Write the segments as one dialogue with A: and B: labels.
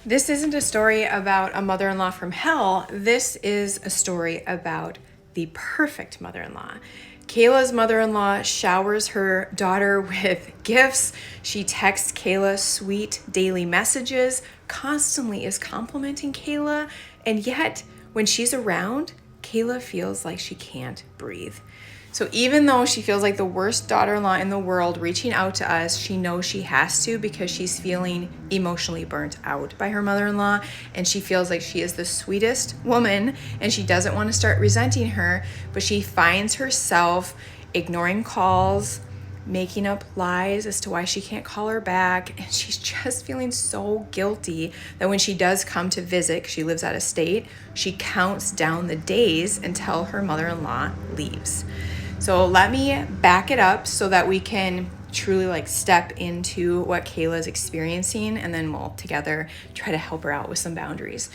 A: This isn't a story about a mother-in-law from hell. This is a story about the perfect mother-in-law. Kayla's mother-in-law showers her daughter with gifts. She texts Kayla sweet daily messages, constantly is complimenting Kayla, and yet when she's around, Kayla feels like she can't breathe. So even though she feels like the worst daughter-in-law in the world reaching out to us, she knows she has to because she's feeling emotionally burnt out by her mother-in-law, and she feels like she is the sweetest woman and she doesn't want to start resenting her, but she finds herself ignoring calls, making up lies as to why she can't call her back, and she's just feeling so guilty that when she does come to visit, 'cause she lives out of state, she counts down the days until her mother-in-law leaves. So let me back it up so that we can truly step into what Kayla's experiencing, and then we'll together try to help her out with some boundaries.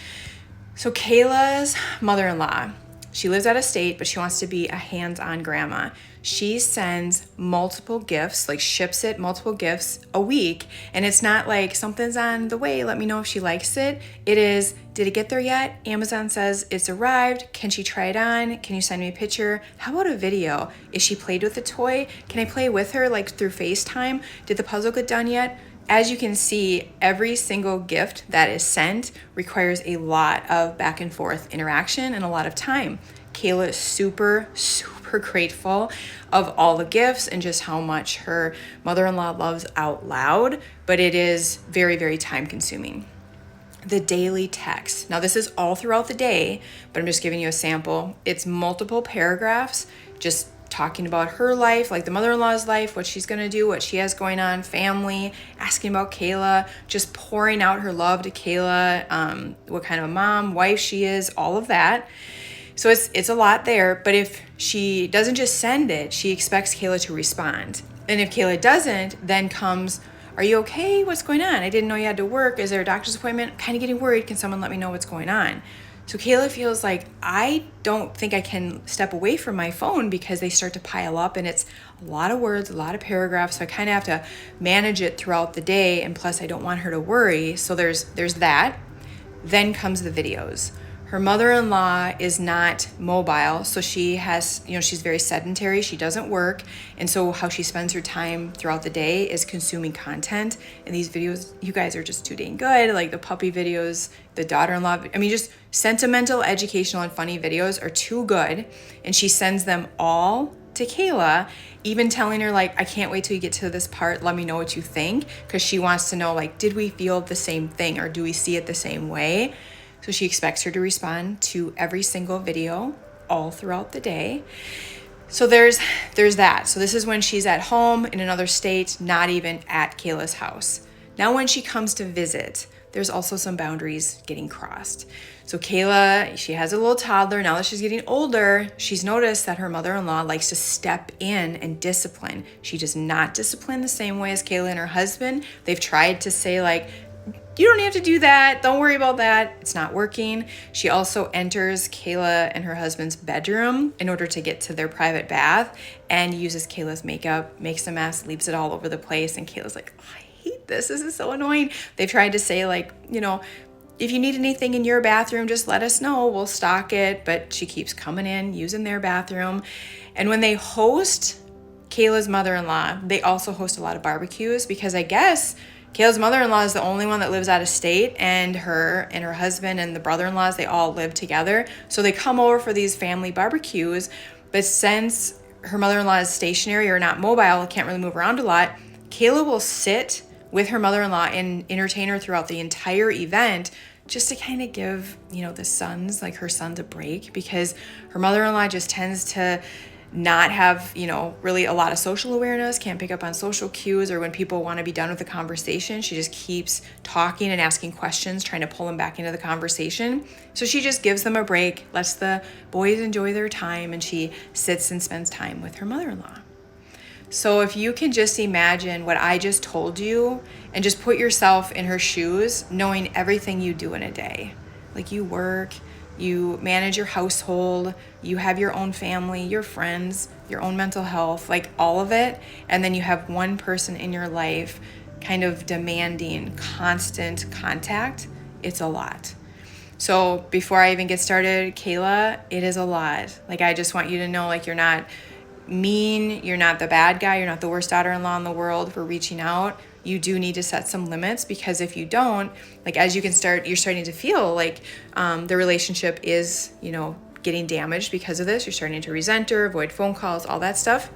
A: So Kayla's mother-in-law, she lives out of state, but she wants to be a hands-on grandma. She sends multiple gifts, ships it multiple gifts a week. And it's not like something's on the way, let me know if she likes it. It is, did it get there yet? Amazon says it's arrived. Can she try it on? Can you send me a picture? How about a video? Is she played with the toy? Can I play with her through FaceTime? Did the puzzle get done yet? As you can see, every single gift that is sent requires a lot of back and forth interaction and a lot of time. Kayla is super grateful of all the gifts and just how much her mother-in-law loves out loud, but it is very, very time consuming. The daily text. Now this is all throughout the day, but I'm just giving you a sample. It's multiple paragraphs, just talking about her life, like the mother-in-law's life, what she's gonna do, what she has going on, family, asking about Kayla, just pouring out her love to Kayla, what kind of a mom, wife she is, all of that. So it's a lot there, but if she doesn't just send it, she expects Kayla to respond. And if Kayla doesn't, then comes, are you okay? What's going on? I didn't know you had to work. Is there a doctor's appointment? Kind of getting worried. Can someone let me know what's going on? So Kayla feels like, I don't think I can step away from my phone because they start to pile up, and it's a lot of words, a lot of paragraphs. So I kind of have to manage it throughout the day. And plus I don't want her to worry. So there's that. Then comes the videos. Her mother-in-law is not mobile, so she has, she's very sedentary, she doesn't work, and so how she spends her time throughout the day is consuming content, and these videos, you guys are just too dang good, like the puppy videos, the daughter-in-law, just sentimental, educational, and funny videos are too good, and she sends them all to Kayla, even telling her I can't wait till you get to this part, let me know what you think, because she wants to know did we feel the same thing, or do we see it the same way? So she expects her to respond to every single video all throughout the day. So there's that. So this is when she's at home in another state, not even at Kayla's house. Now when she comes to visit, there's also some boundaries getting crossed. So Kayla, she has a little toddler. Now that she's getting older, she's noticed that her mother-in-law likes to step in and discipline. She does not discipline the same way as Kayla and her husband. They've tried to say you don't have to do that. Don't worry about that. It's not working. She also enters Kayla and her husband's bedroom in order to get to their private bath and uses Kayla's makeup, makes a mess, leaves it all over the place. And Kayla's like, oh, I hate this. This is so annoying. They've tried to say if you need anything in your bathroom, just let us know. We'll stock it. But she keeps coming in, using their bathroom. And when they host Kayla's mother-in-law, they also host a lot of barbecues because I guess Kayla's mother-in-law is the only one that lives out of state, and her husband and the brother-in-laws, they all live together. So they come over for these family barbecues, but since her mother-in-law is stationary or not mobile, can't really move around a lot, Kayla will sit with her mother-in-law and entertain her throughout the entire event just to kind of give, the sons, her sons a break, because her mother-in-law just tends to not have, really a lot of social awareness, can't pick up on social cues, or when people want to be done with the conversation, she just keeps talking and asking questions, trying to pull them back into the conversation. So she just gives them a break, lets the boys enjoy their time, and she sits and spends time with her mother-in-law. So if you can just imagine what I just told you and just put yourself in her shoes, knowing everything you do in a day, you work, you manage your household, you have your own family, your friends, your own mental health, all of it. And then you have one person in your life kind of demanding constant contact. it's a lot. So before I even get started, Kayla, it is a lot. Like, I just want you to know, like, you're not mean, you're not the bad guy, you're not the worst daughter-in-law in the world for reaching out. You do need to set some limits, because if you don't, like, as you can start, you're starting to feel like the relationship is, getting damaged because of this. You're starting to resent her, avoid phone calls, all that stuff.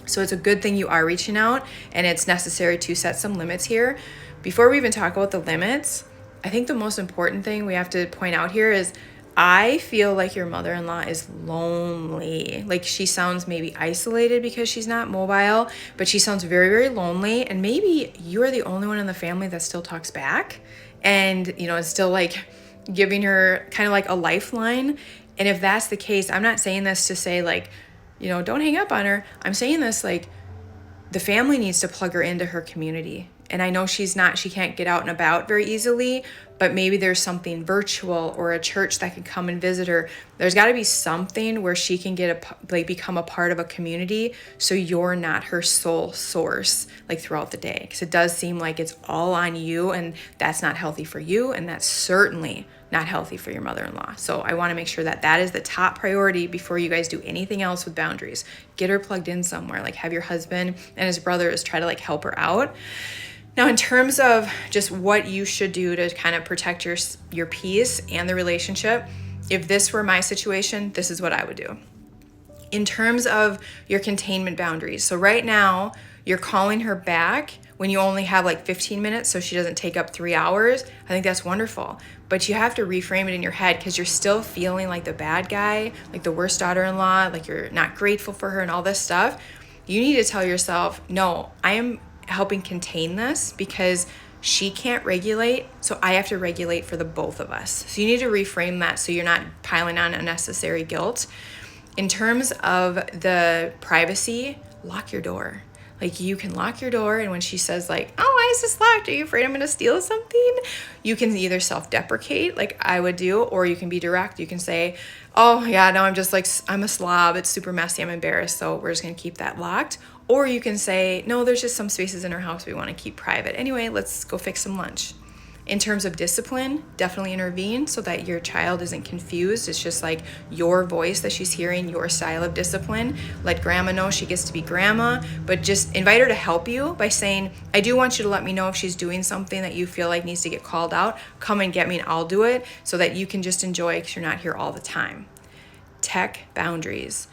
A: So it's a good thing you are reaching out, and it's necessary to set some limits here. Before we even talk about the limits, I think the most important thing we have to point out here is, I feel like your mother-in-law is lonely. Like, she sounds maybe isolated because she's not mobile, but she sounds very, very lonely. And maybe you are the only one in the family that still talks back and, is still like giving her kind of like a lifeline. And if that's the case, I'm not saying this to say like, don't hang up on her. I'm saying this like, the family needs to plug her into her community. And I know she can't get out and about very easily, but maybe there's something virtual or a church that can come and visit her. There's got to be something where she can become a part of a community, so you're not her sole source like throughout the day. Because it does seem like it's all on you, and that's not healthy for you, and that's certainly not healthy for your mother-in-law. So I want to make sure that is the top priority before you guys do anything else with boundaries. Get her plugged in somewhere, like have your husband and his brothers try to like help her out. Now, in terms of just what you should do to kind of protect your peace and the relationship, if this were my situation, this is what I would do. In terms of your containment boundaries, so right now you're calling her back when you only have like 15 minutes, so she doesn't take up 3 hours. I think that's wonderful. But you have to reframe it in your head, because you're still feeling like the bad guy, like the worst daughter-in-law, like you're not grateful for her and all this stuff. You need to tell yourself, no, I am helping contain this because she can't regulate, so I have to regulate for the both of us. So you need to reframe that so you're not piling on unnecessary guilt. In terms of the privacy, lock your door. Like, you can lock your door, and when she says like, oh, why is this locked? Are you afraid I'm going to steal something? You can either self-deprecate like I would do, or you can be direct. You can say, oh yeah, no, I'm a slob. It's super messy. I'm embarrassed. So we're just going to keep that locked. Or you can say, no, there's just some spaces in our house we want to keep private. Anyway, let's go fix some lunch. In terms of discipline, definitely intervene so that your child isn't confused. It's just like your voice that she's hearing, your style of discipline. Let grandma know she gets to be grandma, but just invite her to help you by saying, I do want you to let me know if she's doing something that you feel like needs to get called out. Come and get me and I'll do it, so that you can just enjoy it because you're not here all the time. Tech boundaries.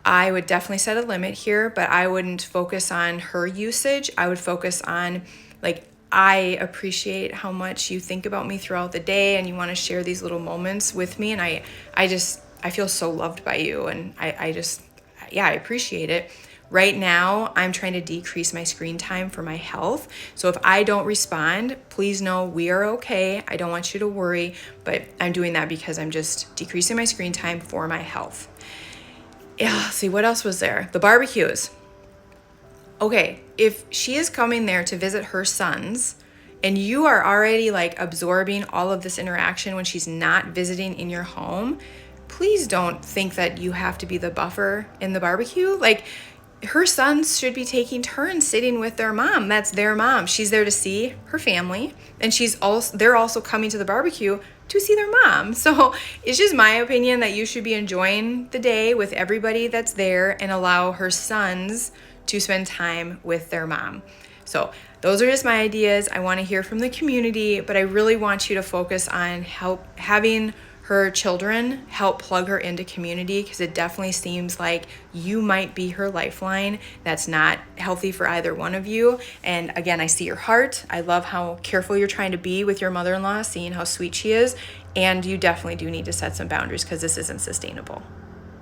A: I would definitely set a limit here, but I wouldn't focus on her usage. I would focus on like, I appreciate how much you think about me throughout the day and you want to share these little moments with me. And I feel so loved by you. And I appreciate it. Right now, I'm trying to decrease my screen time for my health. So if I don't respond, please know we are okay. I don't want you to worry, but I'm doing that because I'm just decreasing my screen time for my health. Yeah, see, what else was there? The barbecues. Okay, if she is coming there to visit her sons and you are already like absorbing all of this interaction when she's not visiting in your home, please don't think that you have to be the buffer in the barbecue. Like, her sons should be taking turns sitting with their mom. That's their mom. She's there to see her family, and they're also coming to the barbecue to see their mom. So it's just my opinion that you should be enjoying the day with everybody that's there and allow her sons to spend time with their mom. So those are just my ideas. I want to hear from the community, but I really want you to focus on having her children help plug her into community, because it definitely seems like you might be her lifeline. That's not healthy for either one of you. And again, I see your heart. I love how careful you're trying to be with your mother-in-law, seeing how sweet she is. And you definitely do need to set some boundaries, because this isn't sustainable.